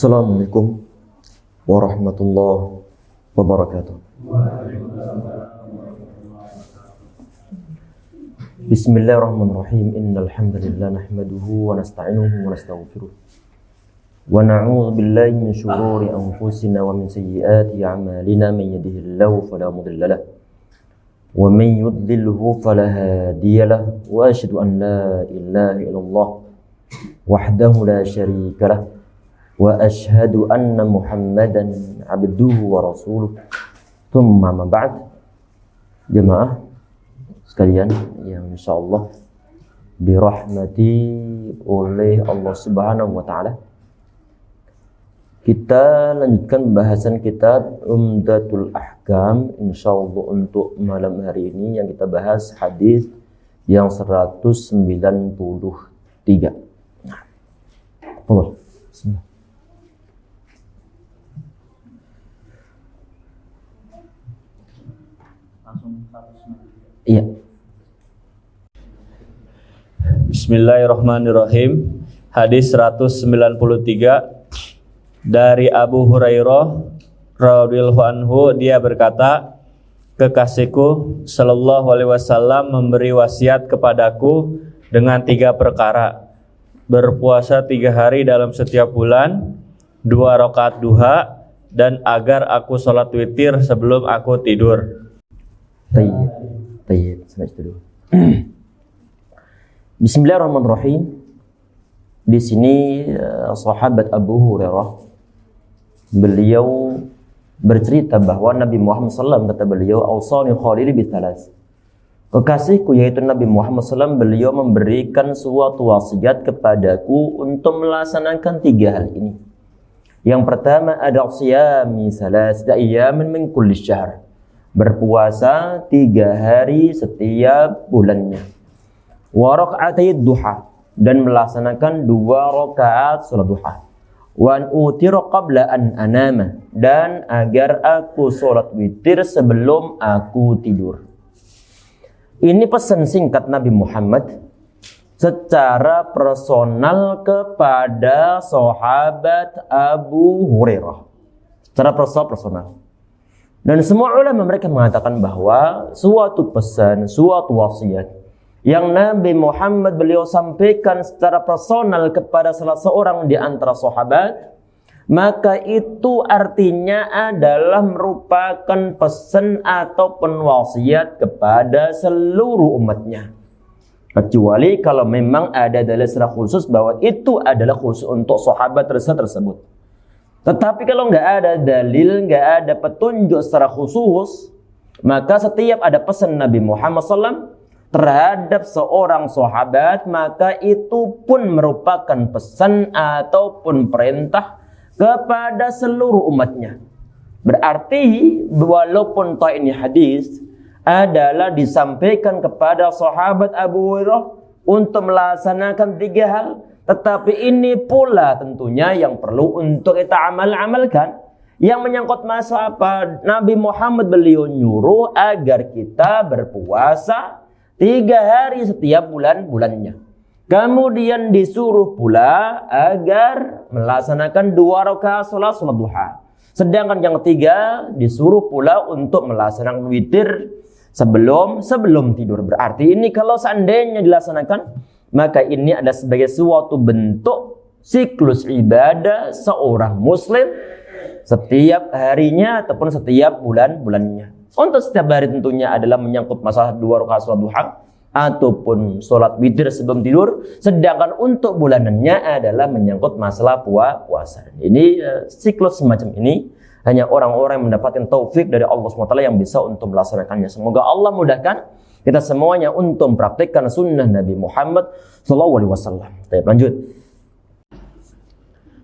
Assalamualaikum warahmatullahi wabarakatuh. Bismillahirrahmanirrahim. Innal hamdalillah nahmaduhu wa nasta'inuhu wa nastaghfiruh. Wa na'udzu billahi min shururi anfusina wa min sayyiati a'malina. Man yahdihillahu fala mudilla lahu wa man yudlilhu fala hadiya lahu. Wa asyhadu an la ilaha illallah wahdahu la syarika lahu wa asyhadu anna Muhammadan abduhu wa rasuluh. Tsumma ma ba'd. Jemaah sekalian yang insyaallah dirahmati oleh Allah Subhanahu wa taala, kita lanjutkan pembahasan kitab Umdatul Ahkam insyaallah untuk malam hari ini, yang kita bahas hadis yang 193. Nah, bismillah. Iya. Bismillahirrahmanirrahim. Hadis 193 dari Abu Hurairah radhiyallahu anhu, dia berkata, kekasihku sallallahu alaihi wasallam memberi wasiat kepadaku dengan 3 perkara: berpuasa 3 hari dalam setiap bulan, 2 rakaat duha, dan agar aku sholat witir sebelum aku tidur. Tayyib, sampai situ dulu. Bismillahirrahmanirrahim. Di sini sahabat Abu Hurairah, beliau bercerita bahwa Nabi Muhammad SAW, kata beliau, awsani khalili bitalas, kekasihku yaitu Nabi Muhammad SAW, beliau memberikan suatu wasiat kepadaku untuk melaksanakan 3 hal ini. Yang pertama ada siyami salasata ayyamin min kulli syahr, berpuasa 3 hari setiap bulannya. Wa raka'atay duha, dan melaksanakan 2 rakaat salat duha. Wa an utira qabla an anama, dan agar aku salat witir sebelum aku tidur. Ini pesan singkat Nabi Muhammad secara personal kepada sahabat Abu Hurairah. Secara personal. Dan semua ulama mereka mengatakan bahwa suatu pesan, suatu wasiat yang Nabi Muhammad beliau sampaikan secara personal kepada salah seorang di antara sahabat, maka itu artinya adalah merupakan pesan ataupun wasiat kepada seluruh umatnya. Kecuali kalau memang ada dalil secara khusus bahwa itu adalah khusus untuk sahabat tersebut. Tetapi kalau nggak ada dalil, nggak ada petunjuk secara khusus, maka setiap ada pesan Nabi Muhammad SAW terhadap seorang sahabat, maka itu pun merupakan pesan ataupun perintah kepada seluruh umatnya. Berarti walaupun ini hadis adalah disampaikan kepada sahabat Abu Hurairah untuk melaksanakan 3 hal, tetapi ini pula tentunya yang perlu untuk kita amalkan. Yang menyangkut masalah apa? Nabi Muhammad beliau nyuruh agar kita berpuasa 3 hari setiap bulannya. Kemudian disuruh pula agar melaksanakan 2 rakaat salat duha. Sedangkan yang ketiga disuruh pula untuk melaksanakan witir sebelum tidur. Berarti ini kalau seandainya dilaksanakan, maka ini adalah sebagai suatu bentuk siklus ibadah seorang muslim setiap harinya ataupun setiap bulannya. Untuk setiap hari tentunya adalah menyangkut masalah 2 rakaat salat duha ataupun salat witir sebelum tidur. Sedangkan untuk bulanannya adalah menyangkut masalah puasa. Ini siklus semacam ini hanya orang-orang yang mendapatkan taufik dari Allah SWT yang bisa untuk melaksanakannya. Semoga Allah mudahkan kita semuanya untuk mempraktikkan sunnah Nabi Muhammad SAW. Lanjut.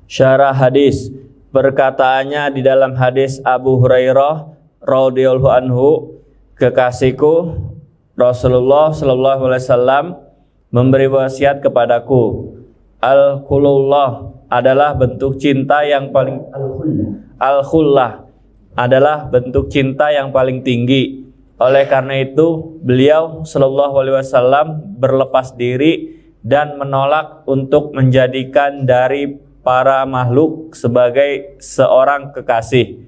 Syarah hadis. Perkataannya di dalam hadis Abu Hurairah radhiyallahu anhu, kekasihku Rasulullah sallallahu alaihi wasallam memberi wasiat kepadaku. Al-khulullah adalah bentuk cinta yang paling al-khullah adalah bentuk cinta yang paling tinggi. Oleh karena itu, beliau sallallahu alaihi wasallam berlepas diri dan menolak untuk menjadikan dari para makhluk sebagai seorang kekasih.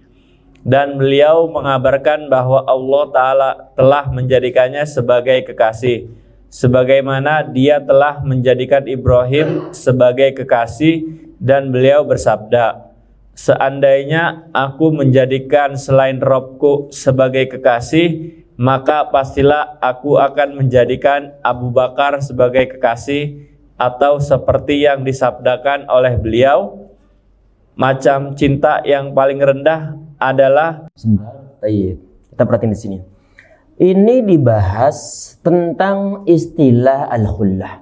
Dan beliau mengabarkan bahwa Allah Ta'ala telah menjadikannya sebagai kekasih, sebagaimana dia telah menjadikan Ibrahim sebagai kekasih. Dan beliau bersabda, seandainya aku menjadikan selain Robku sebagai kekasih, maka pastilah aku akan menjadikan Abu Bakar sebagai kekasih. Atau seperti yang disabdakan oleh beliau, macam cinta yang paling rendah adalah kita perhatiin di sini. Ini dibahas tentang istilah al-khullah.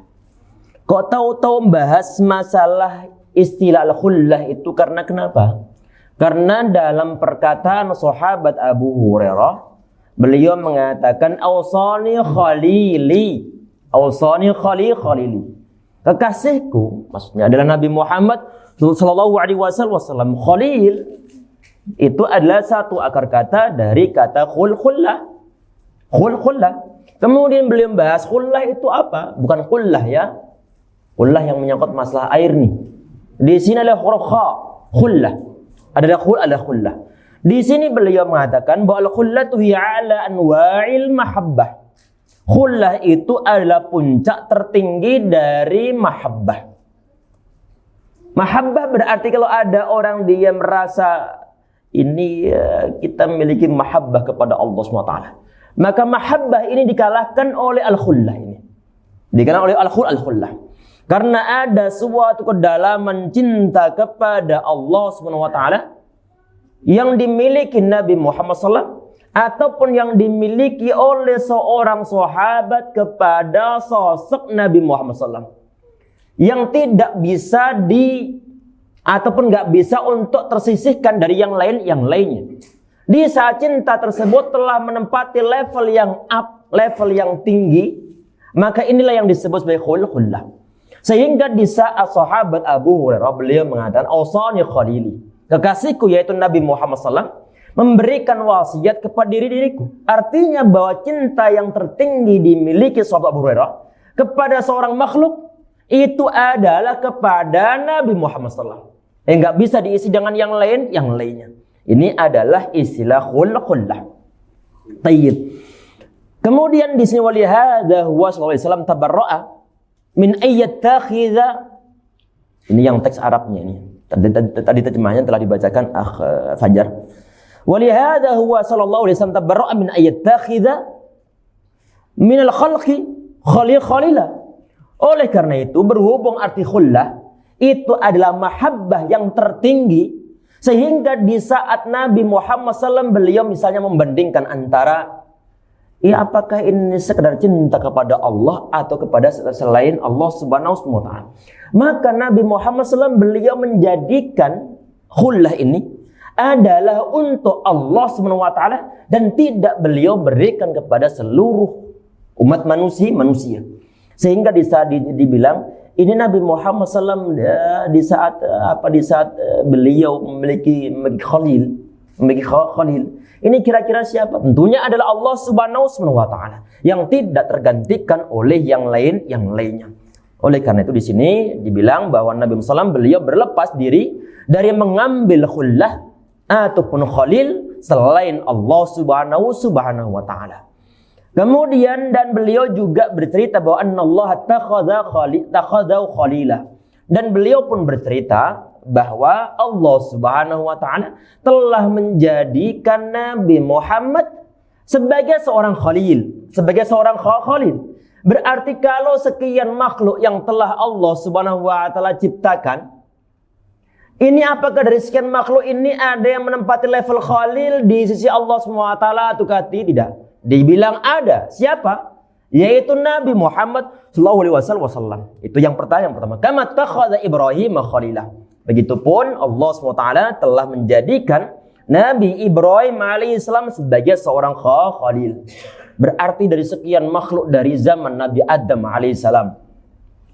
Kok tahu-tahu membahas masalah istilah al-khullah itu karena kenapa? Karena dalam perkataan sahabat Abu Hurairah, beliau mengatakan awsani khalili, awsani khalili. Kekasihku, maksudnya adalah Nabi Muhammad sallallahu alaihi wasallam. Khalil itu adalah satu akar kata dari kata khullah. Kemudian beliau membahas khullah itu apa? Bukan khullah ya. Khullah yang menyangkut masalah air nih. Di sini adalah huruf kha, khullah. Ada khullah. Di sini beliau mengatakan bahwa al-khullatu hiya ala anwa'il mahabbah. Khullah itu adalah puncak tertinggi dari mahabbah. Mahabbah berarti kalau ada orang dia merasa ini kita memiliki mahabbah kepada Allah SWT, maka mahabbah ini dikalahkan oleh al-khullah ini. Dikalahkan oleh al-khullah. Karena ada suatu kedalaman cinta kepada Allah SWT yang dimiliki Nabi Muhammad SAW, ataupun yang dimiliki oleh seorang sahabat kepada sosok Nabi Muhammad SAW, yang tidak bisa ataupun nggak bisa untuk tersisihkan dari yang lainnya. Di saat cinta tersebut telah menempati level yang level yang tinggi, maka inilah yang disebut sebagai khullah. Sehingga di saat sahabat Abu Hurairah beliau mengatakan awsani khalili, kekasihku yaitu Nabi Muhammad SAW memberikan wasiat kepada diriku. Artinya bahwa cinta yang tertinggi dimiliki sahabat Abu Hurairah kepada seorang makhluk itu adalah kepada Nabi Muhammad SAW. Enggak bisa diisi dengan yang lainnya. Ini adalah istilah khullah. Tayyib. Kemudian di sini walihada huwa sallallahu alaihi wasallam tabarra'a min ayyattakhidha. Ini yang teks Arabnya ini. Tadi terjemahnya telah dibacakan Fajar. Walihada huwa sallallahu alaihi wasallam tabarra'a min ayyattakhidha min al-khalqi khalila. Oleh karena itu berhubung arti khullah itu adalah mahabbah yang tertinggi, sehingga di saat Nabi Muhammad SAW beliau misalnya membandingkan antara apakah ini sekedar cinta kepada Allah atau kepada selain Allah Subhanahu wa taala, maka Nabi Muhammad SAW beliau menjadikan khullah ini adalah untuk Allah Subhanahu wa taala dan tidak beliau berikan kepada seluruh umat manusia. Sehingga di saat dibilang ini Nabi Muhammad SAW di saat beliau memiliki khalil. Ini kira-kira siapa? Tentunya adalah Allah Subhanahu wa taala yang tidak tergantikan oleh yang lainnya. Oleh karena itu di sini dibilang bahwa Nabi Muhammad SAW beliau berlepas diri dari mengambil khullah ataupun khalil selain Allah Subhanahu wa taala. Kemudian dan beliau juga bercerita bahwa Allah takhadha khalila, dan beliau pun bercerita bahwa Allah Subhanahu wa taala telah menjadikan Nabi Muhammad sebagai seorang khalil, Berarti kalau sekian makhluk yang telah Allah Subhanahu wa taala ciptakan, ini apakah dari sekian makhluk ini ada yang menempati level khalil di sisi Allah Subhanahu wa taala atau tidak? Dibilang ada. Siapa? Yaitu Nabi Muhammad sallallahu alaihi wasallam. Itu yang pertama. Kama takhadha Ibrahim khalilah. Begitupun Allah SWT telah menjadikan Nabi Ibrahim alaihissalam sebagai seorang khalil. Berarti dari sekian makhluk dari zaman Nabi Adam alaihissalam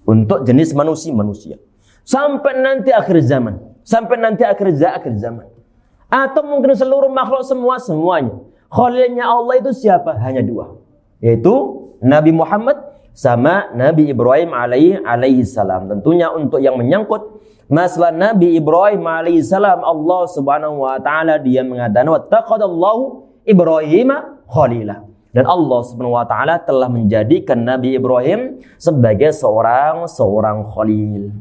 untuk jenis manusia. Sampai nanti akhir zaman. Atau mungkin seluruh makhluk semuanya. Khalilnya Allah itu siapa? Hanya dua. Yaitu Nabi Muhammad sama Nabi Ibrahim alaihi salam. Tentunya untuk yang menyangkut Masalah Nabi Ibrahim alaihissalam, Allah subhanahu wa ta'ala dia mengatakan wattaqadallahu Ibrahim khalila. Dan Allah subhanahu wa ta'ala telah menjadikan Nabi Ibrahim sebagai seorang khalil.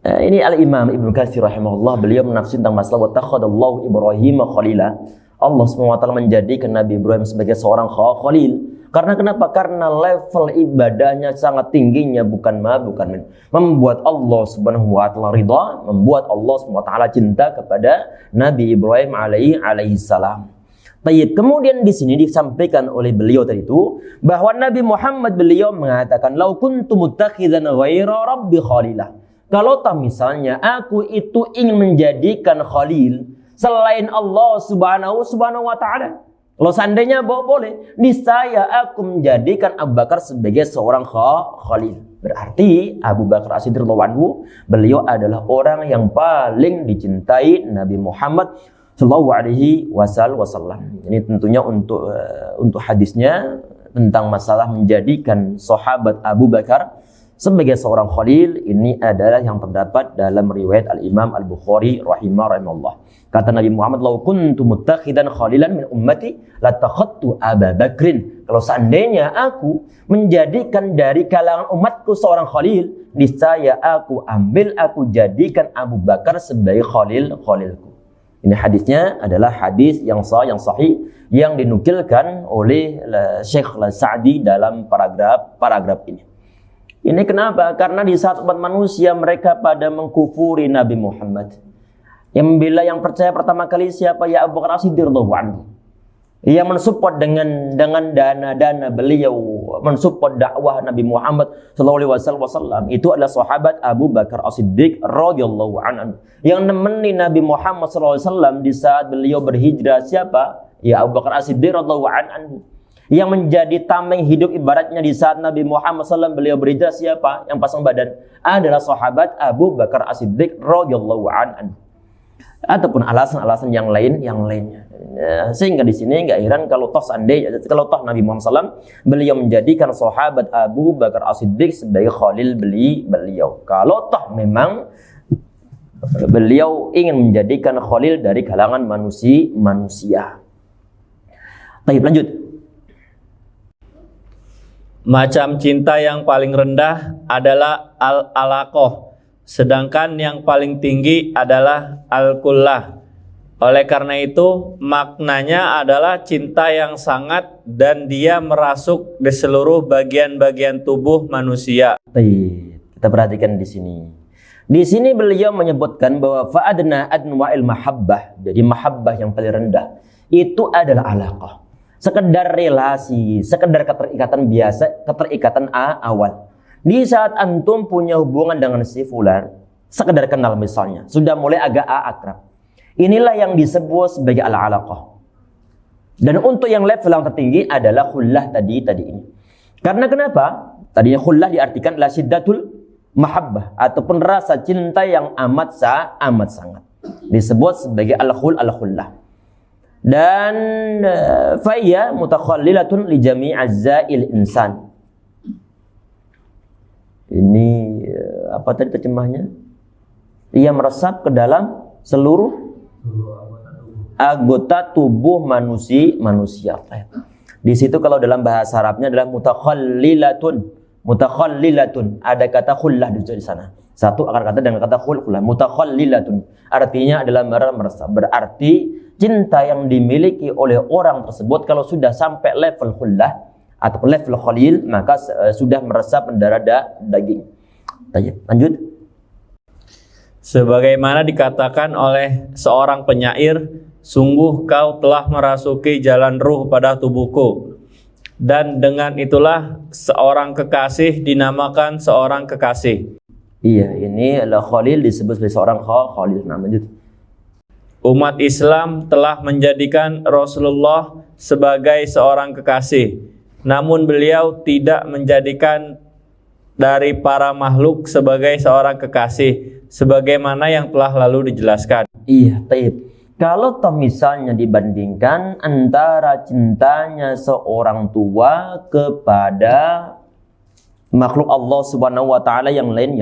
Ini Al-Imam Ibnu Katsir rahimahullah, beliau menafsir tentang masalah wattaqadallahu Ibrahim khalila. Allah subhanahu wa ta'ala menjadikan Nabi Ibrahim sebagai seorang khalil. Karena kenapa? Karena level ibadahnya sangat tingginya, bukan membuat Allah subhanahu wa ta'ala ridha, membuat Allah subhanahu wa ta'ala cinta kepada Nabi Ibrahim alaihi salam. Baik, kemudian di sini disampaikan oleh beliau tadi itu bahwa Nabi Muhammad beliau mengatakan lau kuntu muttakhidzan ghaira rabbi khalilah. Kalau misalnya aku itu ingin menjadikan khalil selain Allah subhanahu wa ta'ala, kalau seandainya boleh, niscaya aku menjadikan Abu Bakar sebagai seorang khalil. Berarti Abu Bakar As-Siddiq radhiyallahu anhu, beliau adalah orang yang paling dicintai Nabi Muhammad sallallahu alaihi wasallam. Ini tentunya untuk hadisnya tentang masalah menjadikan sahabat Abu Bakar sebagai seorang khalil, ini adalah yang terdapat dalam riwayat Al-Imam Al-Bukhari rahimahullah. Kata Nabi Muhammad, "Lau kuntu muttakhidan khalilan min ummati latakhadtu Abu Bakrin." Kalau seandainya aku menjadikan dari kalangan umatku seorang khalil, niscaya aku jadikan Abu Bakar sebagai khalilku. Ini hadisnya adalah hadis yang sahih yang dinukilkan oleh Syekh Al-Sa'di dalam paragraf ini. Ini kenapa? Karena di saat umat manusia mereka pada mengkufuri Nabi Muhammad. Yang percaya pertama kali siapa? Ya Abu Bakar As-Siddiq radhiyallahu anhu. Yang mensupport dengan dana beliau, mensupport dakwah Nabi Muhammad sallallahu alaihi wasallam, itu adalah sahabat Abu Bakar As-Siddiq radhiyallahu anhu. Yang nemeni Nabi Muhammad sallallahu alaihi wasallam di saat beliau berhijrah siapa? Ya Abu Bakar As-Siddiq radhiyallahu anhu. Yang menjadi tameng hidup ibaratnya di saat Nabi Muhammad SAW beliau berhijrah siapa? Yang pasang badan adalah sahabat Abu Bakar As-Siddiq radhiyallahu anhu. Ataupun alasan-alasan yang lainnya. Sehingga di sini enggak heran kalau toh Nabi Muhammad SAW beliau menjadikan sahabat Abu Bakar As-Siddiq sebagai khalil beliau. Kalau toh memang beliau ingin menjadikan khalil dari kalangan manusia. Baik, lanjut. Macam cinta yang paling rendah adalah al-alaqah, sedangkan yang paling tinggi adalah al-kullah. Oleh karena itu, maknanya adalah cinta yang sangat dan dia merasuk di seluruh bagian-bagian tubuh manusia. Kita perhatikan di sini. Di sini beliau menyebutkan bahwa fa'adna adnwa'il mahabbah. Jadi mahabbah yang paling rendah itu adalah alaqah. Sekedar relasi, sekedar keterikatan biasa, keterikatan awal. Di saat antum punya hubungan dengan si fulan, sekedar kenal misalnya, sudah mulai agak akrab. Inilah yang disebut sebagai al-alaqah. Dan untuk yang level yang tertinggi adalah khullah tadi ini. Karena kenapa? Tadinya khullah diartikan adalah syiddatul mahabbah ataupun rasa cinta yang amat sangat. Disebut sebagai al-khullah. Dan fa'iyya mutakhallilatun li jami'azza'il insan. Ini apa tadi terjemahnya? Ia meresap ke dalam seluruh anggota tubuh manusia. Di situ kalau dalam bahasa Arabnya adalah mutakhallilatun. Ada kata khullah di sana. Satu akar kata dengan kata khullah. Mutakhallilatun artinya adalah meresap. Berarti cinta yang dimiliki oleh orang tersebut kalau sudah sampai level khullah atau level khalil, maka sudah meresap mendarah daging. Lanjut. Sebagaimana dikatakan oleh seorang penyair, sungguh kau telah merasuki jalan ruh pada tubuhku. Dan dengan itulah seorang kekasih dinamakan seorang kekasih. Iya, ini adalah khalil disebut sebagai seorang khalil. Lanjut. Umat Islam telah menjadikan Rasulullah sebagai seorang kekasih. Namun beliau tidak menjadikan dari para makhluk sebagai seorang kekasih, sebagaimana yang telah lalu dijelaskan. Iya, taib. Kalau misalnya dibandingkan antara cintanya seorang tua kepada makhluk Allah Subhanahu wa taala yang lain,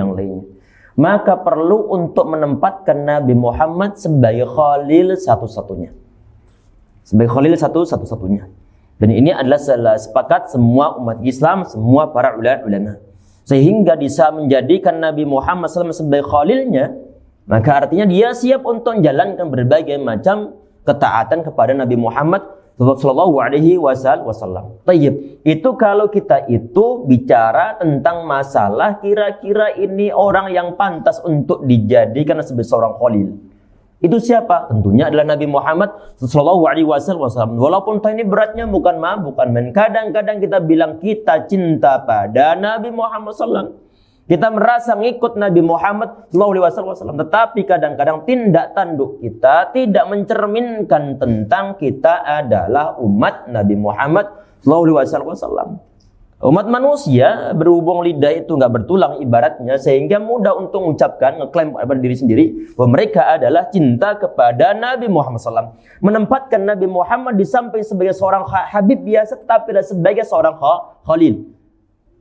maka perlu untuk menempatkan Nabi Muhammad sebagai khalil satu-satunya. Sebagai khalil satu-satunya. Dan ini adalah sepakat semua umat Islam, semua para ulama. Sehingga bisa menjadikan Nabi Muhammad SAW sebagai khalilnya, maka artinya dia siap untuk menjalankan berbagai macam ketaatan kepada Nabi Muhammad sallallahu alaihi wasallam. Tayyib. Itu kalau kita itu bicara tentang masalah kira-kira ini orang yang pantas untuk dijadikan sebagai seorang khalil. Itu siapa? Tentunya adalah Nabi Muhammad sallallahu alaihi wasallam. Walaupun ini beratnya bukan main. Kadang-kadang kita bilang kita cinta pada Nabi Muhammad sallallahu. Kita merasa ngikut Nabi Muhammad SAW, tetapi kadang-kadang tindak tanduk kita tidak mencerminkan tentang kita adalah umat Nabi Muhammad SAW. Umat manusia berhubung lidah itu nggak bertulang ibaratnya, sehingga mudah untuk mengucapkan, ngeklaim pada diri sendiri bahwa mereka adalah cinta kepada Nabi Muhammad SAW. Menempatkan Nabi Muhammad di samping sebagai seorang habib biasa, tetapi sebagai seorang khalil.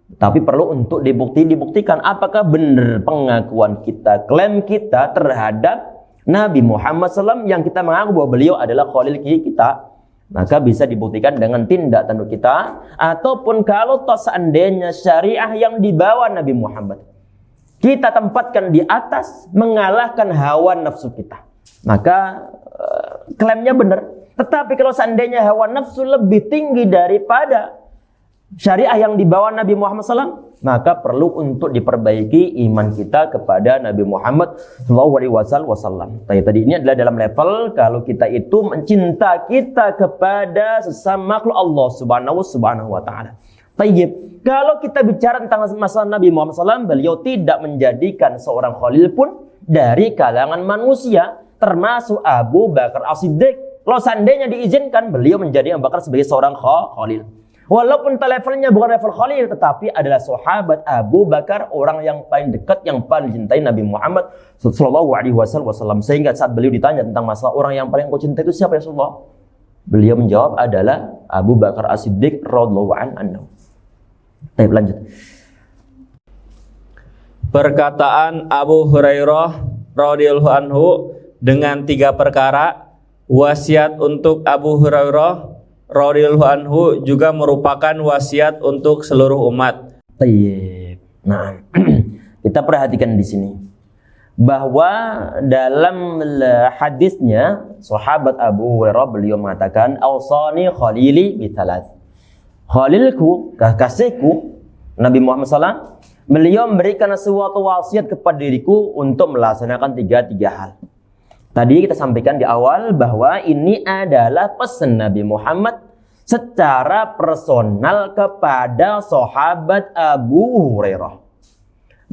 Tapi perlu untuk dibuktikan apakah benar pengakuan kita, klaim kita terhadap Nabi Muhammad SAW yang kita mengaku bahwa beliau adalah khalil kita. Maka bisa dibuktikan dengan tindak tanduk kita, ataupun kalau toh seandainya syariah yang dibawa Nabi Muhammad kita tempatkan di atas, mengalahkan hawa nafsu kita, maka klaimnya benar. Tetapi kalau seandainya hawa nafsu lebih tinggi daripada syariah yang dibawa Nabi Muhammad SAW, maka perlu untuk diperbaiki iman kita kepada Nabi Muhammad SAW. Tadi ini adalah dalam level kalau kita itu mencinta kita kepada sesama makhluk Allah Subhanahu wa Ta'ala. Tayyib. Kalau kita bicara tentang masalah Nabi Muhammad SAW, beliau tidak menjadikan seorang khalil pun dari kalangan manusia, termasuk Abu Bakar As-Siddiq. Kalau seandainya diizinkan, beliau menjadi Abu Bakar sebagai seorang khalil. Walaupun levelnya bukan level khalil, tetapi adalah sahabat Abu Bakar, orang yang paling dekat, yang paling cintai Nabi Muhammad sallallahu alaihi wasallam. Sehingga saat beliau ditanya tentang masalah orang yang paling kau cintai itu siapa ya Rasulullah? Beliau menjawab adalah Abu Bakar As-Siddiq radhiyallahu anhu. Baik, lanjut. Perkataan Abu Hurairah radhiyallahu anhu dengan 3 perkara. Wasiat untuk Abu Hurairah radhiyallahu anhu juga merupakan wasiat untuk seluruh umat. Tayyib. Nah, kita perhatikan di sini bahwa dalam hadisnya sahabat Abu Hurairah beliau mengatakan, "Awsani khalili bi thalath." Khalilku, kekasihku Nabi Muhammad SAW, beliau memberikan suatu wasiat kepada diriku untuk melaksanakan tiga hal. Tadi kita sampaikan di awal bahwa ini adalah pesan Nabi Muhammad secara personal kepada sahabat Abu Hurairah.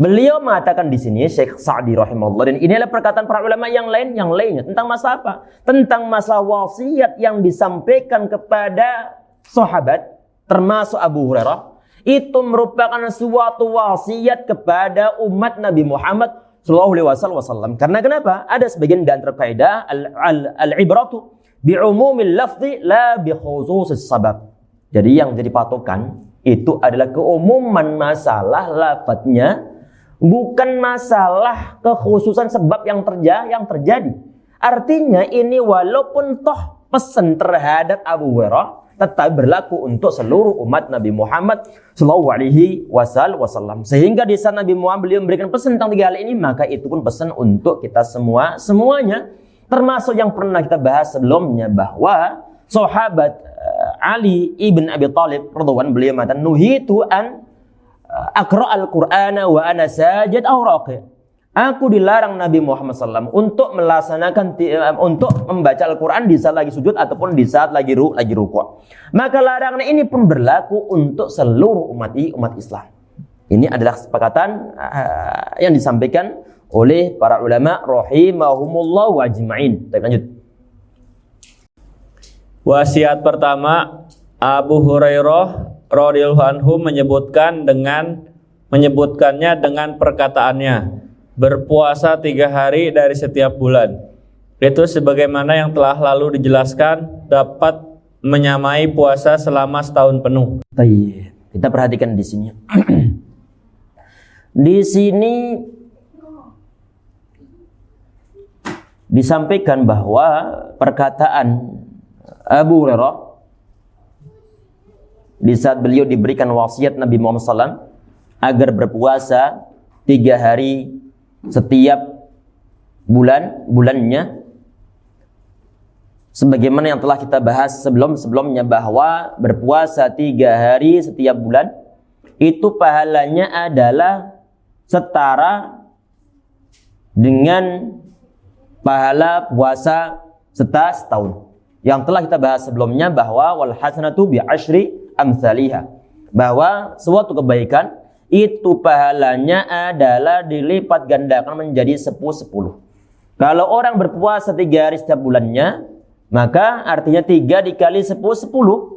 Beliau mengatakan di sini, Syekh Sa'di rahimahullah, dan ini adalah perkataan para ulama yang lainnya tentang masalah apa? Tentang masalah wasiat yang disampaikan kepada sahabat termasuk Abu Hurairah, itu merupakan suatu wasiat kepada umat Nabi Muhammad sallallahu alaihi wasallam. Karena kenapa? Ada sebagian di antara kaidah al-ibratu bi'umumil lafzi la bi khususis sabab. Jadi yang jadi patokan itu adalah keumuman masalah lafadznya, bukan masalah kekhususan sebab yang terjadi. Artinya ini walaupun toh pesan terhadap Abu Hurairah, tetap berlaku untuk seluruh umat Nabi Muhammad sallallahu alaihi wasallam. Sehingga di sana Nabi Muhammad beliau memberikan pesan tentang 3 hal ini, maka itu pun pesan untuk kita semuanya. Termasuk yang pernah kita bahas sebelumnya bahwa sahabat Ali ibn Abi Thalib radhiyallahu anhu beliau mengatakan, "Nuhitu an aqra'al Qur'ana wa ana sajid aw raqi." Aku dilarang Nabi Muhammad SAW untuk melaksanakan untuk membaca Al-Quran di saat lagi sujud ataupun di saat lagi rukuk. Maka larangan ini pun berlaku untuk seluruh umat Islam. Ini adalah kesepakatan yang disampaikan oleh para ulama rahimahumullah wa ajma'in. Kita lanjut. Wasiat pertama, Abu Hurairah radhiyallahu anhu menyebutkannya dengan perkataannya, berpuasa 3 hari dari setiap bulan. Itu sebagaimana yang telah lalu dijelaskan dapat menyamai puasa selama setahun penuh. Kita perhatikan di sini. Di sini disampaikan bahwa perkataan Abu Hurairah di saat beliau diberikan wasiat Nabi Muhammad SAW agar berpuasa 3 hari setiap bulannya, sebagaimana yang telah kita bahas sebelumnya bahwa berpuasa 3 hari setiap bulan itu pahalanya adalah setara dengan pahala puasa setahun. Yang telah kita bahas sebelumnya bahwa wal hasanatu bi asyri amsalihha, bahwa suatu kebaikan itu pahalanya adalah dilipat gandakan menjadi 10. Kalau orang berpuasa 3 hari setiap bulannya, maka artinya 3 dikali 10, 10.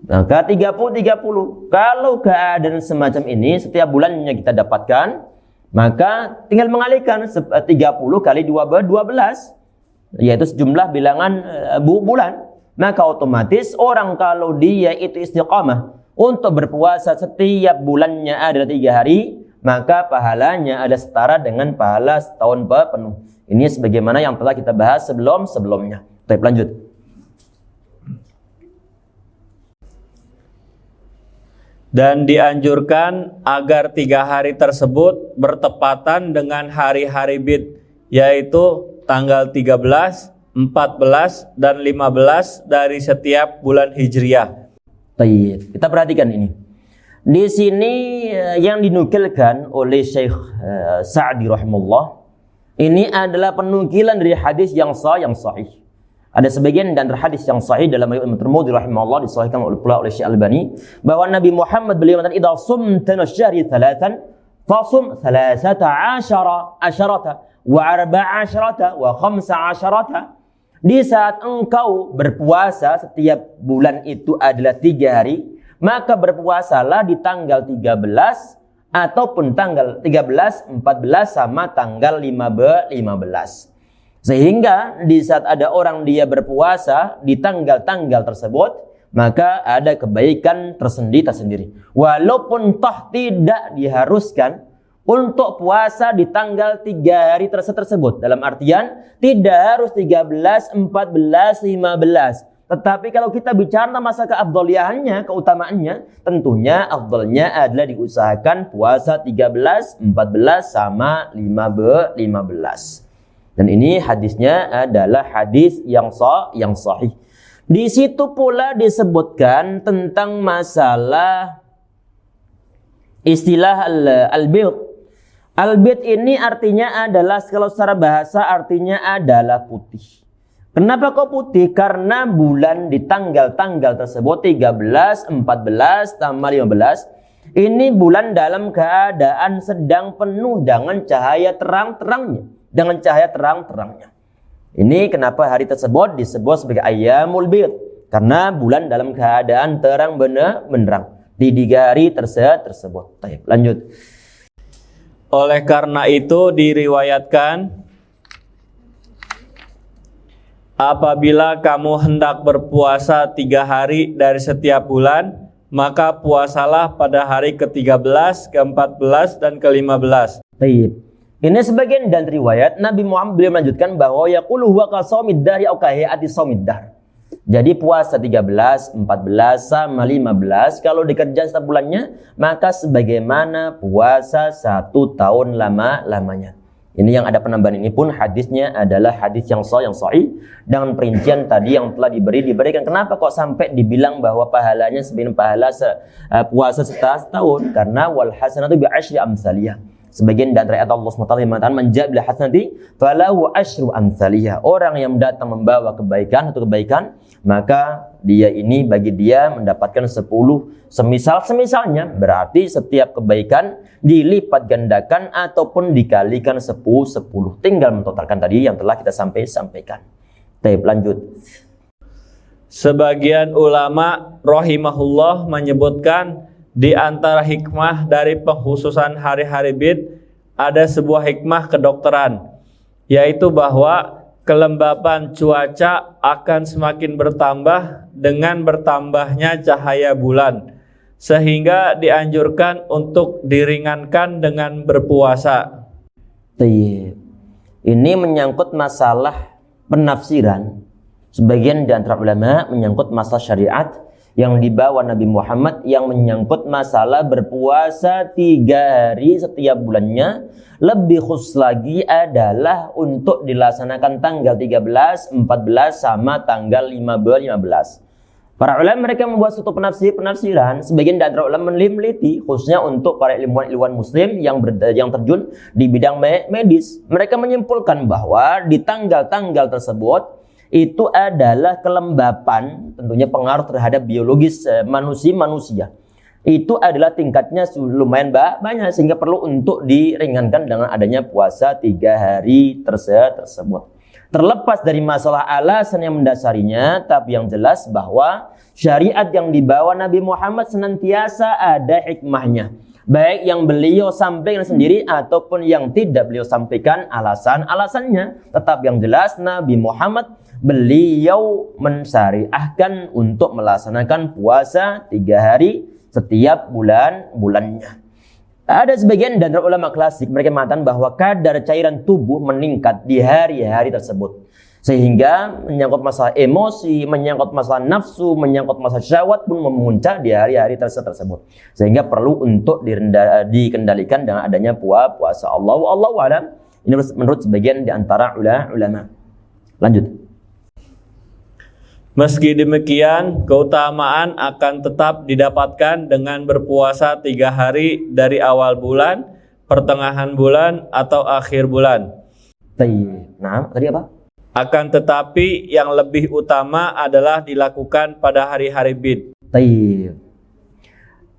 Maka 30. Kalau keadaan semacam ini setiap bulannya kita dapatkan, maka tinggal mengalihkan 30 kali 12, yaitu sejumlah bilangan bulan. Maka otomatis orang kalau dia itu istiqamah untuk berpuasa setiap bulannya ada 3 hari, maka pahalanya ada setara dengan pahala setahun penuh. Ini sebagaimana yang telah kita bahas sebelumnya. Baik, lanjut. Dan dianjurkan agar 3 hari tersebut bertepatan dengan hari-hari bid, yaitu tanggal 13, 14, dan 15 dari setiap bulan Hijriah. Baik, kita perhatikan ini. Di sini yang dinukilkan oleh Syekh Sa'di rahimahullah, ini adalah penukilan dari hadis yang sahih. Ada sebagian dan hadis yang sahih dalam riwayat Imam Tirmidzi rahimahullah, disahihkan oleh Syekh Albani, bahwa Nabi Muhammad beliau mengatakan idza sumta syahri 3 fasum 13 asharata wa 14 wa 15. Di saat engkau berpuasa setiap bulan itu adalah 3 hari, maka berpuasalah di tanggal 13 ataupun tanggal 13, 14 sama tanggal 15. Sehingga di saat ada orang dia berpuasa di tanggal-tanggal tersebut, maka ada kebaikan tersendiri. Walaupun toh tidak diharuskan untuk puasa di tanggal 3 hari tersebut. Dalam artian tidak harus 13, 14, 15. Tetapi kalau kita bicara masa keafdoliannya, keutamaannya, tentunya afdolnya adalah diusahakan puasa 13, 14 sama 15. Dan ini hadisnya adalah hadis yang sahih. Di situ pula disebutkan tentang masalah istilah al-bid. Al-bid ini artinya adalah, kalau secara bahasa artinya adalah putih. Kenapa kok putih? Karena bulan di tanggal-tanggal tersebut 13, 14, tambah 15. Ini bulan dalam keadaan sedang penuh dengan cahaya terang-terangnya. Ini kenapa hari tersebut disebut sebagai ayyamul bid. Karena bulan dalam keadaan terang benderang di 3 hari tersebut. Baik, lanjut. Oleh karena itu diriwayatkan, apabila kamu hendak berpuasa 3 hari dari setiap bulan, maka puasalah pada hari ke-13, ke-14, dan ke-15. Baik. Ini sebagian dan riwayat Nabi Muhammad beliau melanjutkan bahwa yaqulu huwa qasaumid dahri au kahiyati saumid dahr. Jadi puasa 13, 14 sama 15 kalau dikerjakan setiap bulannya, maka sebagaimana puasa 1 tahun lamanya. Ini yang ada penambahan ini pun hadisnya adalah hadis yang sahih dengan perincian tadi yang telah diberikan. Kenapa kok sampai dibilang bahwa pahalanya sebenarnya pahala puasa setahun? Karena wal hasanatu bi asyri amsalihha. Sebagian dari ayat Allah SWT yang mengatakan menja'al bil hasanati falahu asyru amsalihha. Orang yang datang membawa kebaikan, maka dia ini bagi dia mendapatkan 10 semisalnya. Berarti setiap kebaikan dilipat gandakan ataupun dikalikan 10. Tinggal mentotalkan tadi yang telah kita sampaikan. Baik, lanjut. Sebagian ulama rahimahullah menyebutkan di antara hikmah dari pengkhususan hari-hari bid ada sebuah hikmah kedokteran, yaitu bahwa kelembapan cuaca akan semakin bertambah dengan bertambahnya cahaya bulan, sehingga dianjurkan untuk diringankan dengan berpuasa. Ini menyangkut masalah penafsiran. Sebagian di antara ulama menyangkut masalah syariat yang dibawa Nabi Muhammad, yang menyangkut masalah berpuasa 3 hari setiap bulannya. Lebih khusus lagi adalah untuk dilaksanakan tanggal 13, 14 sama tanggal 15. Para ulama mereka membuat suatu penafsiran. Sebagian dari ulama meneliti khususnya untuk para ilmuwan muslim yang terjun di bidang medis. Mereka menyimpulkan bahwa di tanggal-tanggal tersebut itu adalah kelembapan, tentunya pengaruh terhadap biologis manusia. Itu adalah tingkatnya lumayan banyak, sehingga perlu untuk diringankan dengan adanya puasa 3 hari tersebut. Terlepas dari masalah alasan yang mendasarinya, tapi yang jelas bahwa syariat yang dibawa Nabi Muhammad senantiasa ada hikmahnya. Baik yang beliau sampaikan sendiri ataupun yang tidak beliau sampaikan alasannya. Tetap yang jelas Nabi Muhammad beliau mensyariahkan untuk melaksanakan puasa 3 hari setiap bulannya. Ada sebagian dari ulama klasik mereka mengatakan bahwa kadar cairan tubuh meningkat di hari-hari tersebut, sehingga menyangkut masalah emosi, menyangkut masalah nafsu, menyangkut masalah syahwat pun memuncak di hari-hari tersebut, sehingga perlu untuk dikendalikan dengan adanya puasa. Allahu a'lam. Ini menurut sebagian di antara ulama. Lanjut. Meski demikian, keutamaan akan tetap didapatkan dengan berpuasa 3 hari dari awal bulan, pertengahan bulan, atau akhir bulan. Nah, tadi apa? Akan tetapi yang lebih utama adalah dilakukan pada hari-hari bid.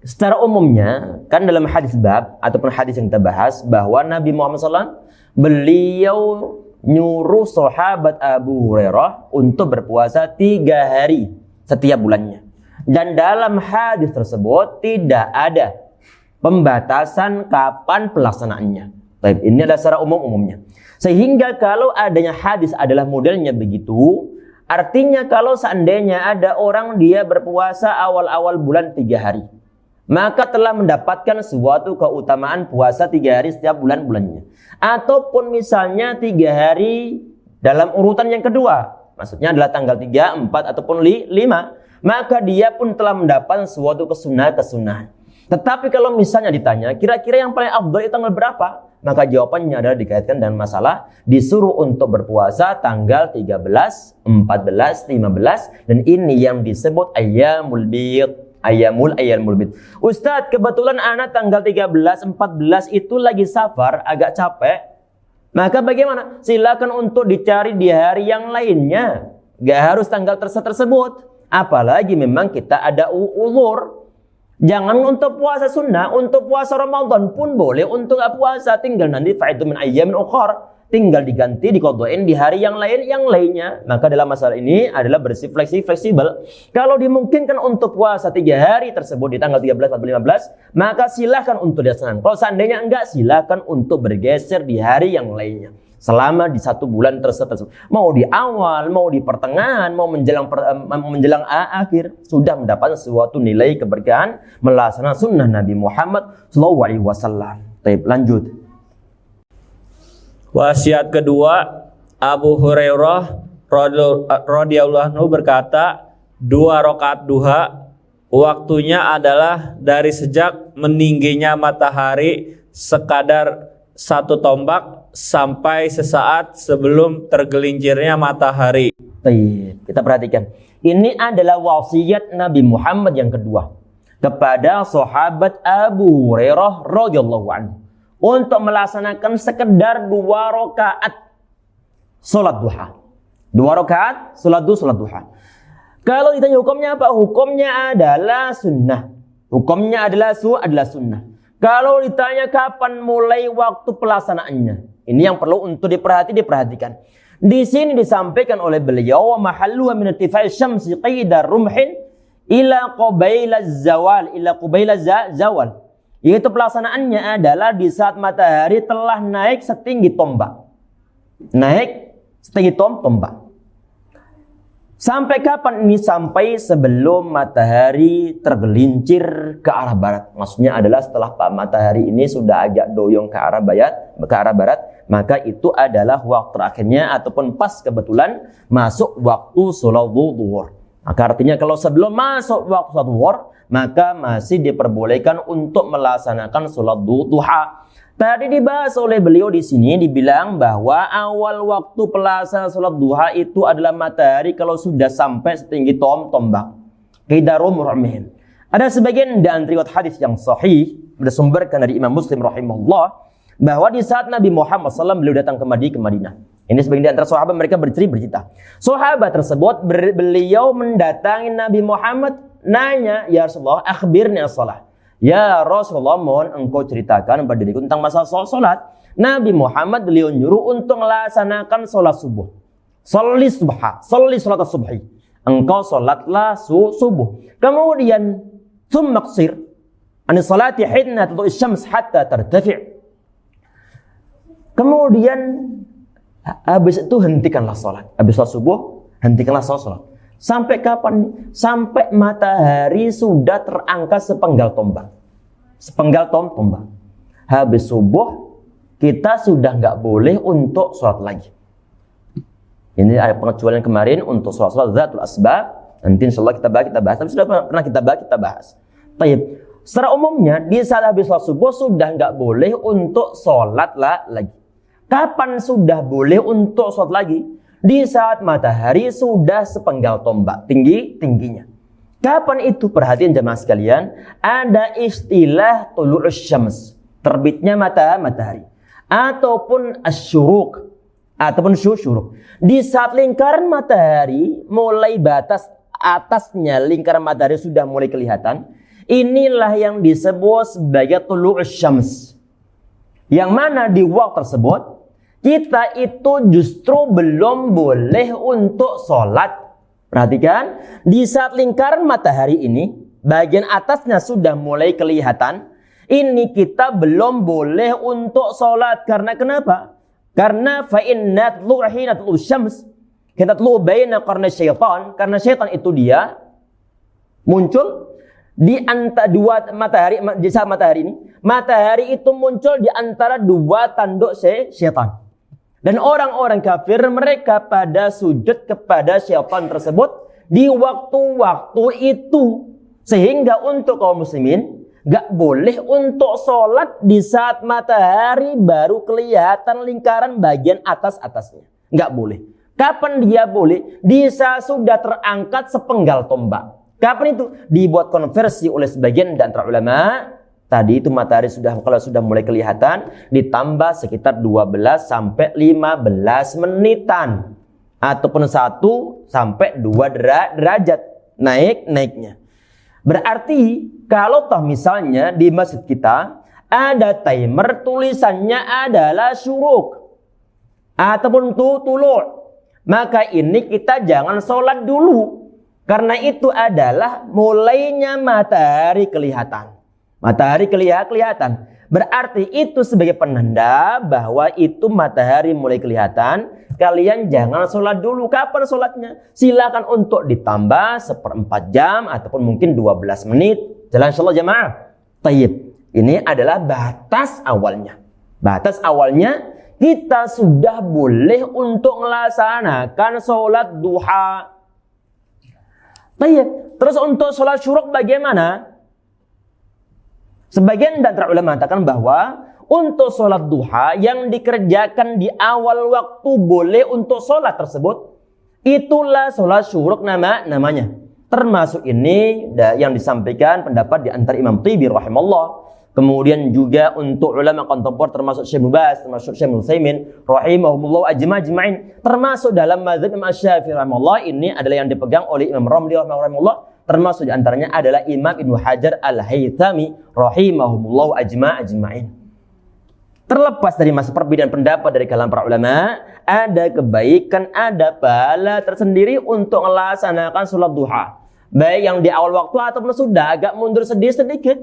Secara umumnya, kan dalam hadis bab ataupun hadis yang kita bahas bahwa Nabi Muhammad SAW beliau nyuruh sahabat Abu Hurairah untuk berpuasa 3 hari setiap bulannya. Dan dalam hadis tersebut tidak ada pembatasan kapan pelaksanaannya. Ini adalah secara umumnya. Sehingga kalau adanya hadis adalah modelnya begitu, artinya kalau seandainya ada orang dia berpuasa awal-awal bulan 3 hari, maka telah mendapatkan suatu keutamaan puasa 3 hari setiap bulannya. Ataupun misalnya 3 hari dalam urutan yang kedua, maksudnya adalah tanggal 3, 4 ataupun 5, maka dia pun telah mendapatkan suatu kesunahan. Tetapi kalau misalnya ditanya kira-kira yang paling afdal itu tanggal berapa, maka jawabannya adalah dikaitkan dengan masalah disuruh untuk berpuasa tanggal 13, 14, 15, dan ini yang disebut ayyamul bid. Ayyamul bid. Ustadz, kebetulan anak tanggal 13, 14 itu lagi safar, agak capek. Maka bagaimana? Silakan untuk dicari di hari yang lainnya. Gak harus tanggal tersebut. Apalagi memang kita ada uzur. Jangan untuk puasa sunnah, untuk puasa Ramadan pun boleh, untuk gak puasa tinggal nanti fa'idu min ayyamin ukhar. Tinggal diganti, dikodoin di hari yang lainnya. Maka dalam masalah ini adalah bersifat fleksibel. Kalau dimungkinkan untuk puasa 3 hari tersebut di tanggal 13, 14, 15, maka silahkan untuk dilaksanakan. Kalau seandainya enggak, silahkan untuk bergeser di hari yang lainnya. Selama di 1 bulan tersebut. Mau di awal, mau di pertengahan, mau menjelang akhir, sudah mendapat suatu nilai keberkahan melaksanakan sunnah Nabi Muhammad SAW. Lanjut. Wasiat kedua, Abu Hurairah radhiyallahu anhu berkata, 2 rakaat duha waktunya adalah dari sejak meningginya matahari sekadar 1 tombak sampai sesaat sebelum tergelincirnya matahari. Kita perhatikan. Ini adalah wasiat Nabi Muhammad yang kedua kepada sahabat Abu Hurairah radhiyallahu anhu untuk melaksanakan sekedar 2 rakaat salat duha. 2 rakaat salat duha. Kalau ditanya hukumnya apa? Hukumnya adalah sunnah. Hukumnya adalah sunnah. Kalau ditanya kapan mulai waktu pelaksanaannya, ini yang perlu untuk diperhatikan. Di sini disampaikan oleh beliau, mahalluha min irtifai syamsi qida rumhin ila qabaila zawal. Yaitu pelaksanaannya adalah di saat matahari telah naik setinggi tombak. Tombak. Sampai kapan ini? Sampai sebelum matahari tergelincir ke arah barat. Maksudnya adalah setelah matahari ini sudah agak doyong ke arah barat, maka itu adalah waktu terakhirnya ataupun pas kebetulan masuk waktu sholat zuhur. Maka artinya kalau sebelum masuk waktu sholat zuhur, maka masih diperbolehkan untuk melaksanakan sholat duha. Tadi dibahas oleh beliau di sini, dibilang bahwa awal waktu pelaksanaan sholat duha itu adalah matahari kalau sudah sampai setinggi tombak. Qidarum ru'min. Ada sebagian dan riwayat hadis yang sahih bersumberkan dari Imam Muslim rahimahullah bahwa di saat Nabi Muhammad SAW beliau datang ke Madinah. Ini sebagian di antara sahabat mereka bercerita. Sahabat tersebut beliau mendatangi Nabi Muhammad, nanya, "Ya Rasulullah, akhbirni as-salah." "Ya Rasulullah, mohon engkau ceritakan pada diriku tentang masalah salat." Nabi Muhammad beliau nyuruh untuk melaksanakan salat subuh. Sholli subha, sholli salat subhi. Engkau salatlah subuh. Kemudian thumma qsir an salati hina tatlu'u asy-syams hatta tartafi'. Kemudian habis itu hentikanlah salat. Habis salat subuh, hentikanlah salat. Sampai kapan? Sampai matahari sudah terangkat sepenggal tombak. Sepenggal tombak. Habis subuh, kita sudah nggak boleh untuk sholat lagi. Ini ada pengecualian kemarin untuk sholat Zatul Asbab. Nanti insya Allah kita bahas. Tapi sudah pernah kita bahas. Taib. Secara umumnya, di saat habis sholat subuh sudah nggak boleh untuk sholat lagi. Kapan sudah boleh untuk sholat lagi? Di saat matahari sudah sepenggal tombak, tingginya. Kapan itu? Perhatian jemaah sekalian, ada istilah tulu'us syams, terbitnya matahari, ataupun asyuruk, ataupun syuruk. Di saat lingkaran matahari mulai batas atasnya lingkaran matahari sudah mulai kelihatan, inilah yang disebut sebagai tulu'us syams. Yang mana di waktu tersebut kita itu justru belum boleh untuk sholat. Perhatikan, di saat lingkaran matahari ini, bagian atasnya sudah mulai kelihatan, ini kita belum boleh untuk sholat. Karena kenapa? Karena fa'inna tlu'hina tlu'u syams, kita tlu'u baina qarna syaitan, karena syaitan itu dia muncul di antara dua matahari. Di saat matahari ini, matahari itu muncul di antara dua tanduk syaitan. Dan orang-orang kafir mereka pada sujud kepada syaitan tersebut di waktu-waktu itu. Sehingga untuk kaum muslimin gak boleh untuk sholat di saat matahari baru kelihatan lingkaran bagian atasnya. Gak boleh. Kapan dia boleh? Di saat sudah terangkat sepenggal tombak. Kapan itu? Dibuat konversi oleh sebagian dan antara ulama. Tadi itu matahari kalau sudah mulai kelihatan, ditambah sekitar 12 sampai 15 menitan. Ataupun 1 sampai 2 derajat naiknya. Berarti kalau toh misalnya di masjid kita ada timer tulisannya adalah syuruk ataupun tulu', maka ini kita jangan sholat dulu. Karena itu adalah mulainya matahari kelihatan. Matahari kelihatan. Berarti itu sebagai penanda bahwa itu matahari mulai kelihatan. Kalian jangan sholat dulu. Kapan sholatnya? Silakan untuk ditambah 1/4 jam ataupun mungkin 12 menit. Jalan insya Allah jamaah. Tayyib. Ini adalah batas awalnya. Batas awalnya kita sudah boleh untuk melaksanakan sholat duha. Tayyib. Terus untuk sholat syuruk bagaimana? Sebagian dan ulama mengatakan bahwa untuk sholat duha yang dikerjakan di awal waktu boleh untuk sholat tersebut, itulah sholat syuruk namanya. Termasuk ini yang disampaikan pendapat di antara Imam Tibi rahimahullah. Kemudian juga untuk ulama kontemporer termasuk Syekh Mubaz, termasuk Syekh Utsaimin rahimahumullah ajma'in. Termasuk dalam mazhab Imam Syafi'i rahimahullah, ini adalah yang dipegang oleh Imam Ramli rahimahullah. Termasuk di antaranya adalah Imam Ibnu Hajar Al-Haythami rahimahumullah ajma'in. Terlepas dari masa perbedaan pendapat dari kalangan para ulama, ada kebaikan, ada pahala tersendiri untuk melaksanakan sholat duha. Baik yang di awal waktu ataupun sudah agak mundur sedikit.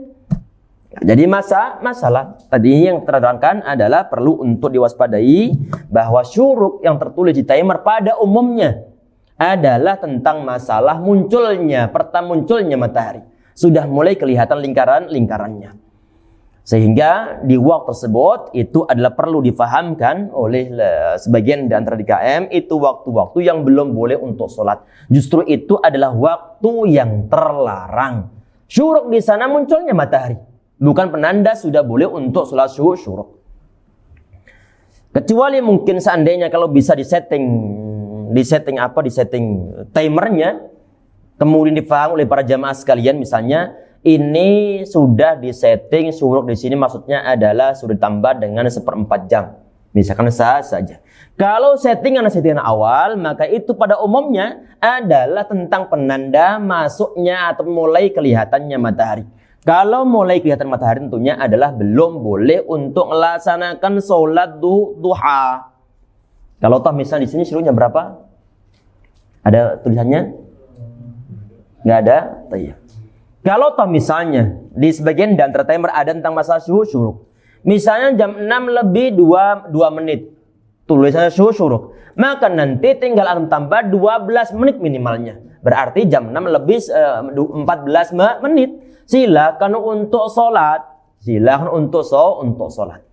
Jadi masalah tadi yang terangkan adalah perlu untuk diwaspadai bahwa syuruk yang tertulis di timer pada umumnya adalah tentang masalah munculnya matahari. Sudah mulai kelihatan lingkarannya. Sehingga di waktu tersebut itu adalah perlu difahamkan oleh sebagian di antara DKM, itu waktu-waktu yang belum boleh untuk sholat. Justru itu adalah waktu yang terlarang. Syuruk di sana munculnya matahari, bukan penanda sudah boleh untuk sholat syuruk. Kecuali mungkin seandainya kalau bisa disetting timernya, kemudian difaham oleh para jamaah sekalian, misalnya ini sudah disetting syuruk di sini, maksudnya adalah sudah ditambah dengan 1/4 jam. Misalkan sah saja. Kalau settingan awal, maka itu pada umumnya adalah tentang penanda masuknya atau mulai kelihatannya matahari. Kalau mulai kelihatan matahari tentunya adalah belum boleh untuk melaksanakan sholat duha. Kalau toh misalnya di sini syuruknya berapa? Ada tulisannya? Nggak ada? Iya. Kalau toh misalnya di sebagian dan timer ada tentang masalah syuruk. Misalnya jam 6 lebih 2 menit. Tulisannya syuruk. Maka nanti tinggal tambah 12 menit minimalnya. Berarti jam 6 lebih 14 menit. Silakan untuk sholat. Silakan untuk sholat.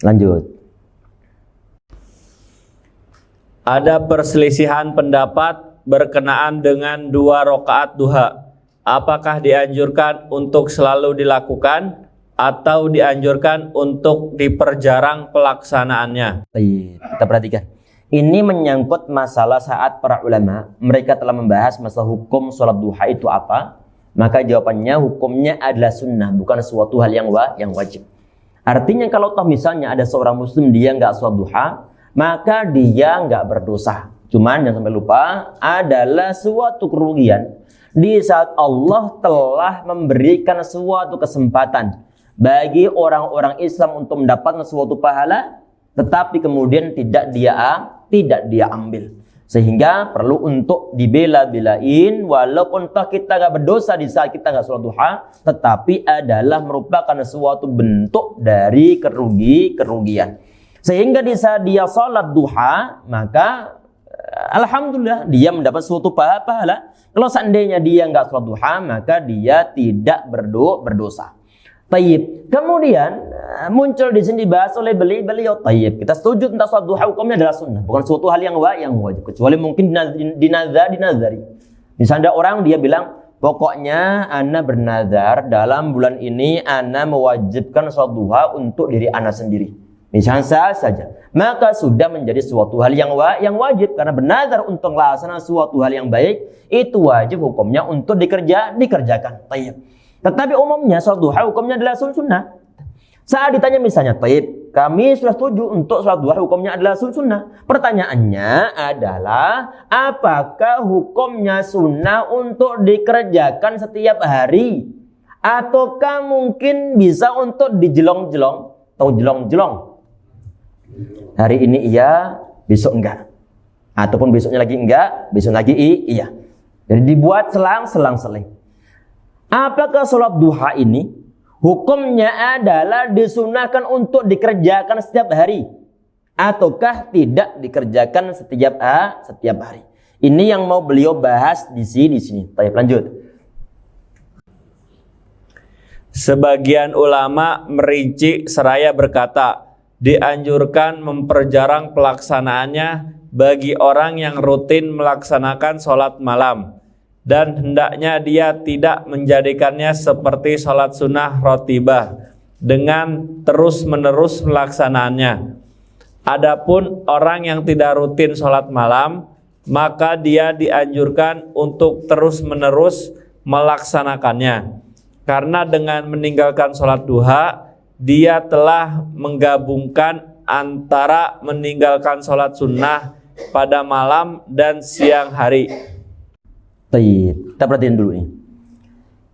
Lanjut. Ada perselisihan pendapat berkenaan dengan 2 rakaat duha. Apakah dianjurkan untuk selalu dilakukan atau dianjurkan untuk diperjarang pelaksanaannya? Kita perhatikan. Ini menyangkut masalah saat para ulama mereka telah membahas masalah hukum sholat duha itu apa. Maka jawabannya hukumnya adalah sunnah, bukan suatu hal yang wajib. Artinya kalau toh misalnya ada seorang muslim dia nggak sholat duha, maka dia nggak berdosa. Cuman yang sampai lupa adalah suatu kerugian di saat Allah telah memberikan suatu kesempatan bagi orang-orang Islam untuk mendapatkan suatu pahala, tetapi kemudian tidak dia ambil. Sehingga perlu untuk dibela-belain, walaupun toh kita nggak berdosa di saat kita nggak sholat duha, tetapi adalah merupakan suatu bentuk dari kerugian. Sehingga di saat dia sholat duha, maka alhamdulillah dia mendapat suatu pahala. Kalau seandainya dia nggak sholat duha, maka dia tidak berdosa. Tayyib. Kemudian muncul di sini dibahas oleh beliau. Tayyib. Kita setuju tentang sholat duha hukumnya adalah sunnah, bukan suatu hal yang wajib. Kecuali mungkin dinazari. Misalnya ada orang dia bilang, pokoknya ana bernazar dalam bulan ini ana mewajibkan sholat duha untuk diri ana sendiri. Misalnya saja, maka sudah menjadi suatu hal yang wajib, karena bernazar untuk melaksanakan suatu hal yang baik itu wajib hukumnya untuk dikerjakan. Tayyib. Tetapi umumnya sholat duha hukumnya adalah sunnah. Saat ditanya misalnya, tayyib, kami sudah setuju untuk sholat duha hukumnya adalah sunnah. Pertanyaannya adalah, apakah hukumnya sunnah untuk dikerjakan setiap hari? Ataukah mungkin bisa untuk dijelong-jelong? Tahu jelong-jelong? Hari ini iya, besok enggak. Ataupun besoknya lagi enggak, besok lagi iya. Jadi dibuat selang-seling. Apakah sholat duha ini hukumnya adalah disunahkan untuk dikerjakan setiap hari, ataukah tidak dikerjakan setiap hari? Ini yang mau beliau bahas di sini. Baik, lanjut. Sebagian ulama merinci seraya berkata, dianjurkan memperjarang pelaksanaannya bagi orang yang rutin melaksanakan sholat malam, dan hendaknya dia tidak menjadikannya seperti sholat sunnah rotibah dengan terus-menerus melaksanaannya. Adapun orang yang tidak rutin sholat malam, maka dia dianjurkan untuk terus-menerus melaksanakannya, karena dengan meninggalkan sholat duha dia telah menggabungkan antara meninggalkan sholat sunnah pada malam dan siang hari. Kita perhatiin dulu nih.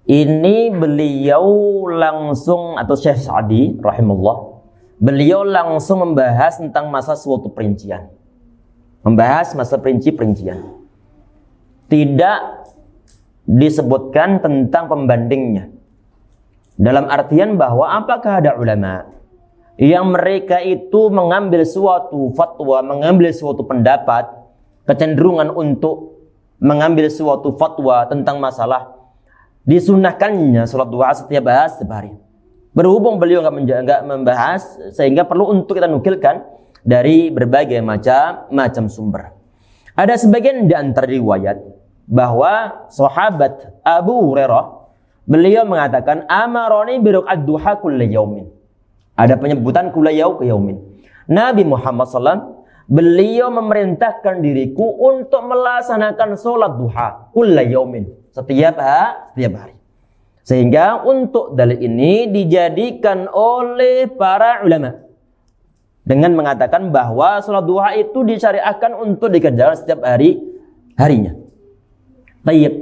Ini beliau langsung, atau Syekh Sa'di rahimahullah, beliau langsung membahas tentang masa suatu perincian. Membahas masa perincian. Tidak disebutkan tentang pembandingnya. Dalam artian bahwa apakah ada ulama yang mereka itu mengambil suatu fatwa, mengambil suatu pendapat, kecenderungan untuk mengambil suatu fatwa tentang masalah disunahkannya sholat duha setiap hari. Berhubung beliau nggak membahas, sehingga perlu untuk kita nukilkan dari berbagai macam sumber. Ada sebagian di antara riwayat bahwa sahabat Abu Hurairah beliau mengatakan amaroni bi raq'at duha kulli yaumin. Ada penyebutan kulli yaumin. Nabi Muhammad SAW beliau memerintahkan diriku untuk melaksanakan sholat duha kulli yaumin, setiap hari. Sehingga untuk dalil ini dijadikan oleh para ulama dengan mengatakan bahwa sholat duha itu disyariatkan untuk dikerjakan setiap harinya. Tayyib.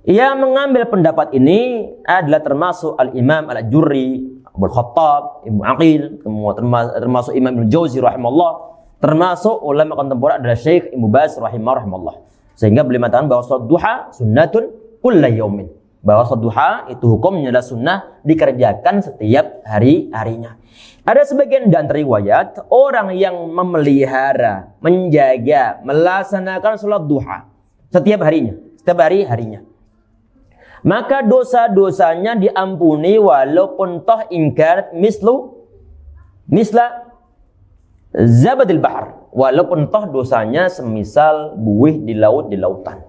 Yang mengambil pendapat ini adalah termasuk Al-Imam Al-Ajurri, Abu Khattab, Ibnu Aqil, termasuk Imam Ibnu Jauzi rahimahullah, termasuk ulama kontemporer adalah Syekh Ibnu Baz rahimahullah. Sehingga beliau mengatakan bahwa sholat duha sunnatun kulla yaumin. Bahwa sholat duha itu hukumnya adalah sunnah dikerjakan setiap harinya. Ada sebagian dan riwayat orang yang memelihara, menjaga, melaksanakan sholat duha setiap harinya, maka dosa-dosanya diampuni walaupun toh ingkar misla zabadil bahar, walaupun toh dosanya semisal buih di lautan.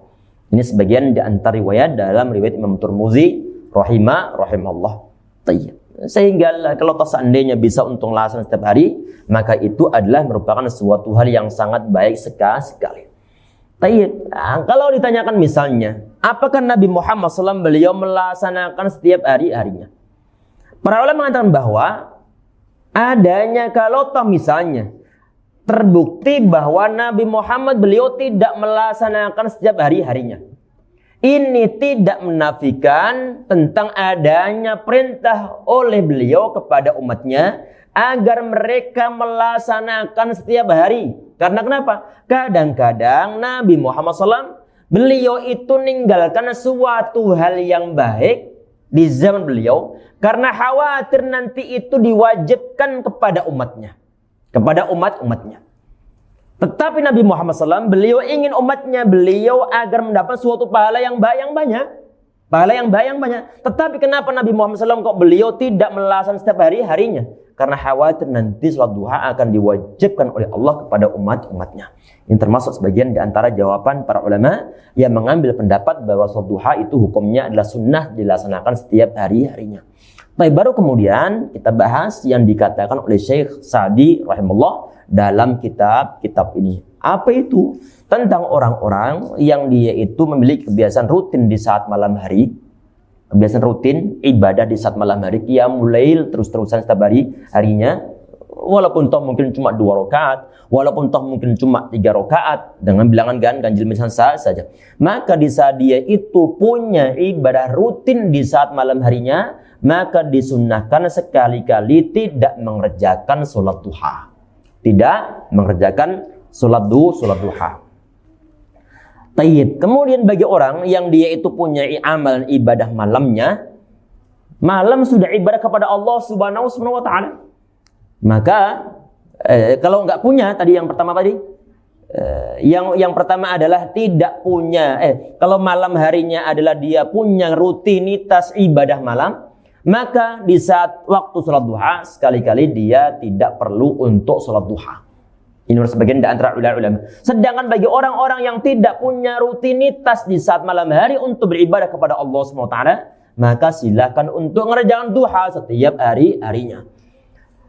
Ini sebagian di antara riwayat dalam riwayat Imam Tirmidzi rahimahullah. Tayyib. Sehingga kalau seandainya bisa untuk melaksanakan setiap hari, maka itu adalah merupakan suatu hal yang sangat baik sekali. Tayyib. Nah, kalau ditanyakan misalnya, apakah Nabi Muhammad SAW beliau melaksanakan setiap harinya? Para ulama mengatakan bahwa adanya kalau toh misalnya terbukti bahwa Nabi Muhammad beliau tidak melaksanakan setiap harinya. Ini tidak menafikan tentang adanya perintah oleh beliau kepada umatnya agar mereka melaksanakan setiap hari. Karena kenapa? Kadang-kadang Nabi Muhammad SAW beliau itu meninggalkan suatu hal yang baik di zaman beliau karena khawatir nanti itu diwajibkan kepada umatnya. Tetapi Nabi Muhammad SAW beliau ingin umatnya beliau agar mendapat suatu pahala yang banyak. Tetapi kenapa Nabi Muhammad SAW kok beliau tidak melaksanakan setiap harinya? Karena khawatir nanti sholat duha akan diwajibkan oleh Allah kepada umatnya. Ini termasuk sebagian di antara jawaban para ulama yang mengambil pendapat bahwa sholat duha itu hukumnya adalah sunnah dilaksanakan setiap harinya. Baik, baru kemudian kita bahas yang dikatakan oleh Syekh Sa'di rahimahullah dalam kitab ini. Apa itu? Tentang orang-orang yang dia itu memiliki kebiasaan rutin di saat malam hari. Kebiasaan rutin ibadah di saat malam hari, qiyamul lail terus-terusan setiap harinya. Walaupun toh mungkin cuma 2 rakaat, walaupun toh mungkin cuma 3 rakaat dengan bilangan ganjil misalnya saja. Maka di saat dia itu punya ibadah rutin di saat malam harinya, maka disunnahkan sekali-kali tidak mengerjakan sholat duha. Tidak mengerjakan sholat duha. Tayyib. Kemudian bagi orang yang dia itu punya amalan ibadah malamnya, malam sudah ibadah kepada Allah Subhanahu wa taala. Maka kalau nggak punya tadi yang pertama yang pertama adalah tidak punya kalau malam harinya adalah dia punya rutinitas ibadah malam, maka di saat waktu sholat duha sekali-kali dia tidak perlu untuk sholat duha. Ini sebagian di antara ulama. Sedangkan bagi orang-orang yang tidak punya rutinitas di saat malam hari untuk beribadah kepada Allah SWT, maka silakan untuk mengerjakan duha setiap harinya.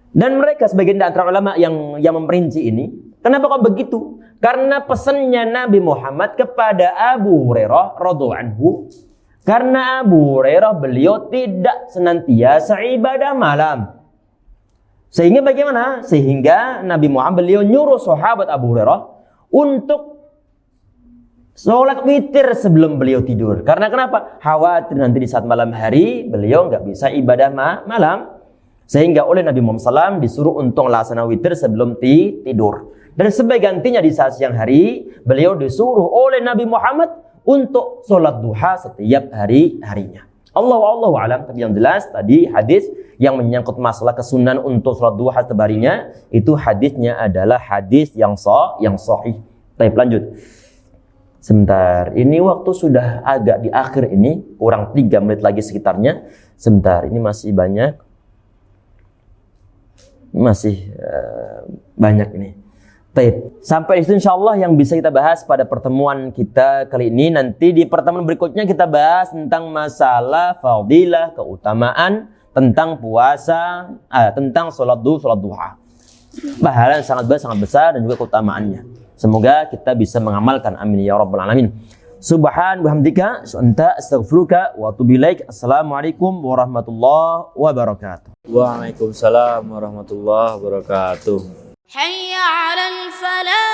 Dan mereka sebagian di antara ulama yang memperinci ini, kenapa kok begitu? Karena pesannya Nabi Muhammad kepada Abu Hurairah radhiyallahu anhu. Karena Abu Hurairah beliau tidak senantiasa ibadah malam. Sehingga bagaimana? Sehingga Nabi Muhammad beliau nyuruh sahabat Abu Hurairah untuk sholat witir sebelum beliau tidur. Karena kenapa? Khawatir nanti di saat malam hari beliau nggak bisa ibadah malam. Sehingga oleh Nabi Muhammad SAW disuruh untuk laksana witir sebelum tidur. Dan sebagai gantinya di saat siang hari beliau disuruh oleh Nabi Muhammad untuk sholat duha setiap harinya. Allahu a'lam. Tapi yang jelas tadi hadis yang menyangkut masalah kesunahan untuk sholat duha setiap harinya, itu hadisnya adalah hadis yang sahih. Baik, lanjut. Sebentar, ini waktu sudah agak di akhir ini, kurang 3 menit lagi sekitarnya. Sebentar, ini masih banyak. Masih banyak ini. Baik, sampai di situ insyaallah yang bisa kita bahas pada pertemuan kita kali ini. Nanti di pertemuan berikutnya kita bahas tentang masalah fadilah, keutamaan, tentang puasa, tentang sholat duha. Pahala yang sangat besar dan juga keutamaannya. Semoga kita bisa mengamalkan. Amin ya rabbal alamin. Subhan wa hamdika anta astaghfiruka wa atubu ilaik. Assalamualaikum warahmatullahi wabarakatuh. Waalaikumsalam warahmatullahi wabarakatuh. حي على الفلاح